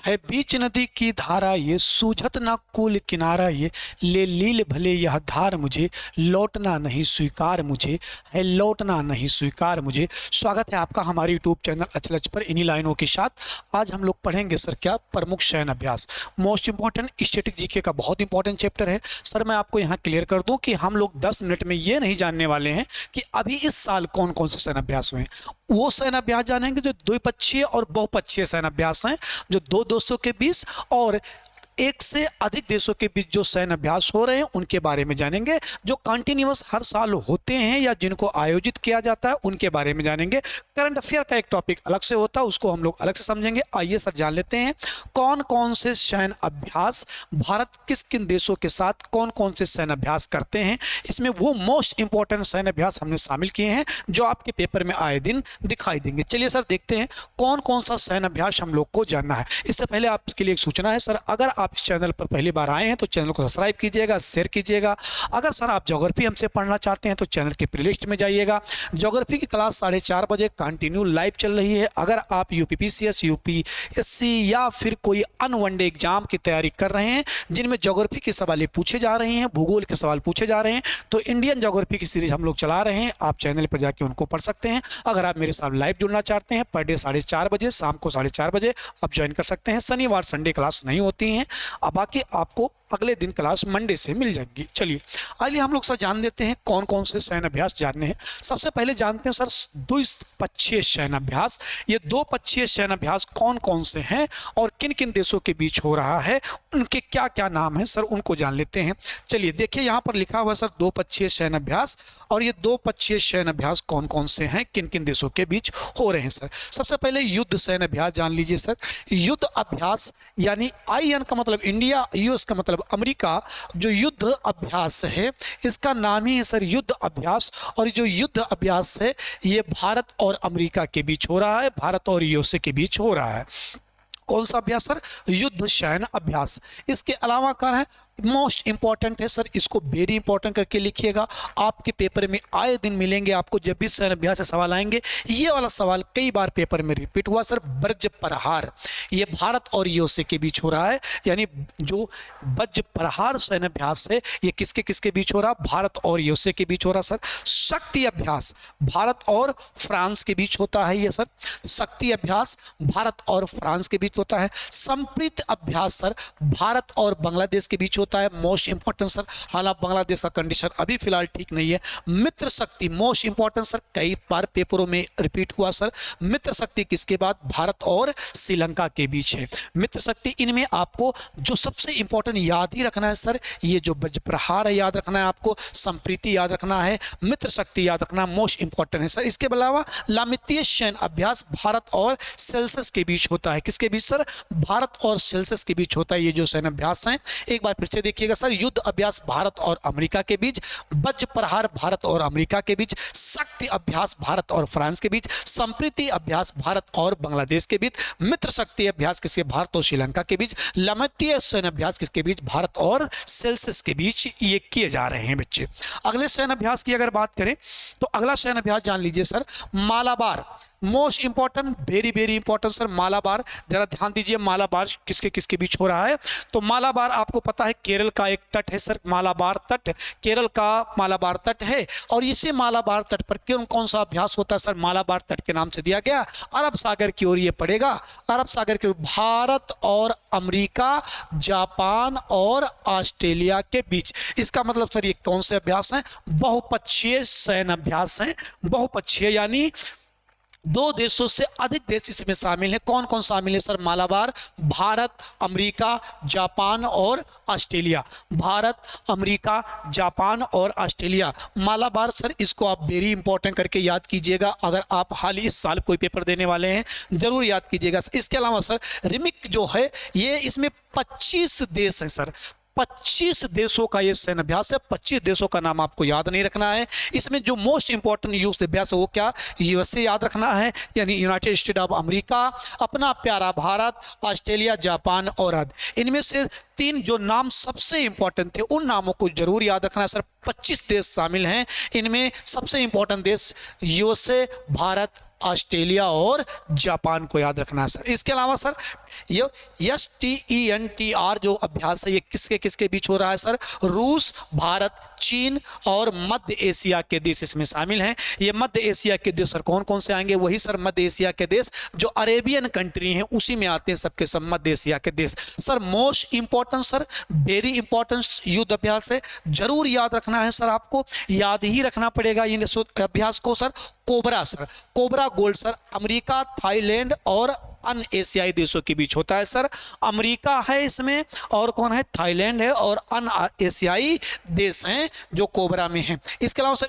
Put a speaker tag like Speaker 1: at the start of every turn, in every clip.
Speaker 1: है बीच नदी की धारा ये, सूझत ना कूल किनारा ये, ले लील भले यह धार मुझे, लौटना नहीं स्वीकार मुझे, है लौटना नहीं स्वीकार मुझे। स्वागत है आपका हमारे यूट्यूब चैनल अचलच पर। इन्हीं लाइनों के साथ आज हम लोग पढ़ेंगे सर क्या, प्रमुख शयन अभ्यास, मोस्ट इंपॉर्टेंट स्टैटिक जीके का बहुत इंपॉर्टेंट चैप्टर है। सर मैं आपको यहाँ क्लियर कर दूं कि हम लोग 10 मिनट में ये नहीं जानने वाले हैं कि अभी इस साल कौन कौन से शयन अभ्यास हुए हैं। वो शयन अभ्यास जानेंगे जो द्विपक्षीय और बहुपक्षीय शयन अभ्यास हैं, जो दो देशों के बीच और एक से अधिक देशों के बीच जो शयन अभ्यास हो रहे हैं उनके बारे में जानेंगे। जो कंटिन्यूअस हर साल होते हैं या जिनको आयोजित किया जाता है उनके बारे में जानेंगे। करंट अफेयर का एक टॉपिक अलग से होता है, उसको हम लोग अलग से समझेंगे। आइए सर जान लेते हैं कौन कौन से शयन अभ्यास, भारत किस किन देशों के साथ कौन कौन से शयन अभ्यास करते हैं। इसमें वो मोस्ट इंपॉर्टेंट शयन अभ्यास हमने शामिल किए हैं जो आपके पेपर में आए दिन दिखाई देंगे। चलिए सर देखते हैं कौन कौन सा शयन अभ्यास हम लोग को जानना है। इससे पहले आपके लिए एक सूचना है सर, अगर आप इस चैनल पर पहली बार आए हैं तो चैनल को सब्सक्राइब कीजिएगा, शेयर कीजिएगा। अगर सर आप ज्योग्राफी हमसे पढ़ना चाहते हैं तो चैनल के प्लेलिस्ट में जाइएगा। ज्योग्राफी की क्लास 4:30 बजे कंटिन्यू लाइव चल रही है। अगर आप यूपीपीसीएस, यूपीएससी या फिर कोई अन्य वनडे एग्जाम की तैयारी कर रहे हैं जिनमें ज्योग्राफी के सवाल पूछे जा रहे हैं, भूगोल के सवाल पूछे जा रहे हैं, तो इंडियन ज्योग्राफी की सीरीज हम लोग चला रहे हैं, आप चैनल पर जाके उनको पढ़ सकते हैं। अगर आप मेरे साथ लाइव जुड़ना चाहते हैं पर डे 4:30 बजे, शाम को 4:30 बजे आप ज्वाइन कर सकते हैं। शनिवार संडे क्लास नहीं होती हैं, अब बाकी आपको अगले दिन क्लास मंडे से मिल जाएंगी। चलिए आइए हम लोग सर जान लेते हैं कौन कौन से शयन अभ्यास जानने हैं। सबसे पहले जानते हैं सर द्विपक्षीय शयन अभ्यास। ये दो पक्षीय शयन अभ्यास कौन कौन से हैं और किन किन देशों के बीच हो रहा है, उनके क्या क्या नाम है सर, उनको जान लेते हैं। चलिए देखिए यहाँ पर लिखा हुआ है सर दो पक्षीय शयन अभ्यास, और ये दो पक्षीय शयन अभ्यास कौन कौन से हैं, किन किन देशों के बीच हो रहे हैं सर। सबसे पहले युद्ध शयन अभ्यास जान लीजिए सर। युद्ध अभ्यास यानी IN का मतलब इंडिया, US का मतलब अमेरिका, जो युद्ध अभ्यास है इसका नाम ही है सर युद्ध अभ्यास। और जो युद्ध अभ्यास है ये भारत और अमेरिका के बीच हो रहा है, भारत और USA के बीच हो रहा है। कौन सा अभ्यास सर? युद्ध शयन अभ्यास। इसके अलावा क्या है, मोस्ट इंपॉर्टेंट है सर, इसको वेरी इंपॉर्टेंट करके लिखिएगा। आपके पेपर में आए दिन मिलेंगे आपको, जब भी शयन अभ्यास से सवाल आएंगे ये वाला सवाल कई बार पेपर में रिपीट हुआ सर। वज्र प्रहार, ये भारत और USA के बीच हो रहा है, यानी जो वज्र प्रहार शयन अभ्यास है ये किसके किसके बीच हो रहा है, भारत और USA के बीच हो रहा सर। शक्ति अभ्यास भारत और फ्रांस के बीच होता है ये सर, शक्ति अभ्यास भारत और फ्रांस के बीच होता है। संप्रीत अभ्यास सर भारत और बांग्लादेश के बीच होता है, मोस्ट इंपॉर्टेंट सर। हालांकि बांग्लादेश का कंडीशन अभी फिलहाल ठीक नहीं है। मित्र शक्ति मोस्ट इंपॉर्टेंट सर, कई बार पेपरों में रिपीट हुआ सर। मित्र शक्ति किसके बाद, भारत और श्रीलंका के बीच है मित्र शक्ति। इनमें आपको जो सबसे इंपॉर्टेंट याद ही रखना है सर, ये जो वज्र प्रहार है याद रखना है आपको, संप्रीति याद रखना है, मित्र शक्ति याद रखना मोस्ट इंपॉर्टेंट है सर। इसके अलावा लामितीय शयन अभ्यास भारत और सेल्सियस के बीच होता है। किसके बीच सर, भारत और सेल्सियस के बीच होता है ये जो शयन अभ्यास हैं। एक बार फिर से देखिएगा सर, युद्ध अभ्यास भारत और अमेरिका के बीच, वज्र प्रहार भारत और अमेरिका के बीच, शक्ति अभ्यास भारत और फ्रांस के बीच, संप्रीति अभ्यास भारत और बांग्लादेश के बीच, मित्र शक्ति अभ्यास किसके, भारत और श्रीलंका के बीच, लामितीय शयन अभ्यास किसके बीच, भारत और सेल्सियस के बीच ये किए जा रहे हैं बच्चे। अगले शयन अभ्यास की अगर बात करें तो अगला शयन अभ्यास जान लीजिए sir, Malabar. Most important, very very important sir, Malabar. जरा ध्यान दीजिए मालाबार किसके किसके बीच हो रहा है। तो मालाबार आपको पता है केरल का एक तट है सर, मालाबार तट, केरल का मालाबार तट है। और इसे मालाबार तट पर कौन कौन सा अभ्यास होता है सर, मालाबार तट के नाम से दिया गया। अरब सागर की ओर ये पड़ेगा, अरब सागर के भारत और अमेरिका, जापान और ऑस्ट्रेलिया के बीच। इसका मतलब सर ये कौन से अभ्यास हैं, बहुपक्षीय शयन अभ्यास हैं। बहुपक्षीय यानी दो देशों से अधिक देश इसमें शामिल हैं। कौन कौन शामिल है sir, Malabar, Bharat, America, Japan और ऑस्ट्रेलिया। भारत, अमेरिका, जापान और ऑस्ट्रेलिया, मालाबार सर। इसको आप वेरी इंपॉर्टेंट करके याद कीजिएगा, अगर आप हाल ही इस साल कोई पेपर देने वाले हैं जरूर याद कीजिएगा। इसके अलावा सर रिमिक जो है ये, इसमें 25 देश हैं सर, 25 देशों का ये शयन अभ्यास है। 25 देशों का नाम आपको याद नहीं रखना है। इसमें जो मोस्ट इंपॉर्टेंट युद्ध अभ्यास है वो क्या, USA याद रखना है, यानी यूनाइटेड स्टेट ऑफ अमेरिका, अपना प्यारा भारत, ऑस्ट्रेलिया, जापान और अरब। इनमें से 3 जो नाम सबसे इंपॉर्टेंट थे उन नामों को जरूर याद रखना है सर। 25 देश शामिल हैं, इनमें सबसे इंपॉर्टेंट देश USA, भारत ऑस्ट्रेलिया और जापान को याद रखना है सर। इसके अलावा सर ये STENTR जो अभ्यास है ये किसके किसके बीच हो रहा है सर? रूस, भारत, चीन और मध्य एशिया के देश इसमें शामिल हैं। ये मध्य एशिया के देश सर कौन कौन से आएंगे? वही सर मध्य एशिया के देश जो अरेबियन कंट्री हैं उसी में आते हैं सबके सब मध्य एशिया के देश। Sir most important sir, very important युद्ध अभ्यास है, जरूर याद रखना है सर, आपको याद ही रखना पड़ेगा इन अभ्यास को sir. Cobra sir, cobra gold sir America, Thailand और अन्य एशियाई देशों के बीच होता है सर। अमेरिका है इसमें और कौन है? थाईलैंड है और अन्य एशियाई देश हैं जो कोबरा में हैं। इसके अलावा सर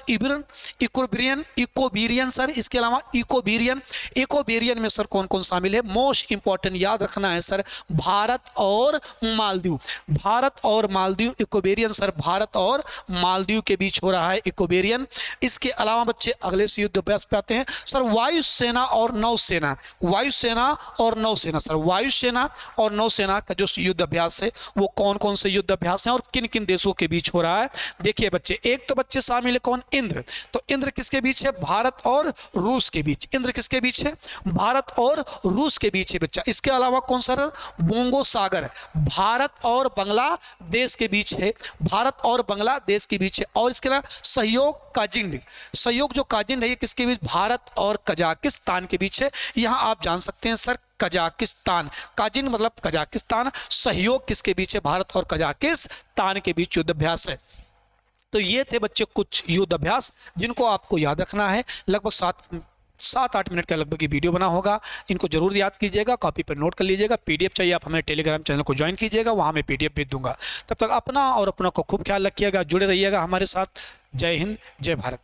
Speaker 1: इकोबेरियन सर, इसके अलावा इकोबेरियन में सर कौन कौन शामिल है? मोस्ट इंपॉर्टेंट याद रखना है सर, भारत और मालदीव। भारत और मालदीव इकोबेरियन सर, भारत और मालदीव के बीच हो रहा है इकोबेरियन। इसके अलावा बच्चे अगले से युद्ध अभ्यास पे आते हैं सर, वायुसेना और नौसेना। वायुसेना और नौसेना सर, वायुसेना और नौसेना का जो युद्ध अभ्यास है वो कौन कौन से युद्ध अभ्यास हैं और किन किन देशों के बीच हो रहा है? देखिए बच्चे, एक तो बच्चे शामिल है कौन? इंद्र। तो इंद्र किसके बीच है? भारत और रूस के बीच। इंद्र किसके बीच है? भारत और रूस के बीच है बच्चा। इसके अलावा कौन सा? बोंगो सागर, भारत और बांग्लादेश के बीच है, भारत और बांग्लादेश के बीच है। और इसके अलावा सहयोग काजिंड, सहयोग जो काजिंड है ये किसके बीच? भारत और कजाकिस्तान के बीच है। यहाँ आप जान सकते हैं सर कजाकिस्तान, काजिन मतलब कजाकिस्तान, सहयोग किसके बीच है? भारत और कजाकिस्तान के बीच युद्ध अभ्यास है। तो ये थे बच्चे कुछ युद्ध अभ्यास जिनको आपको याद रखना है। लगभग 7-8 मिनट का लगभग ये वीडियो बना होगा, इनको जरूर याद कीजिएगा, कॉपी पर नोट कर लीजिएगा। PDF चाहिए आप हमारे टेलीग्राम चैनल को ज्वाइन कीजिएगा, वहाँ मैं PDF भेज दूंगा। तब तक अपना और अपनों को खूब ख्याल रखिएगा, जुड़े रहिएगा हमारे साथ। जय हिंद, जय भारत।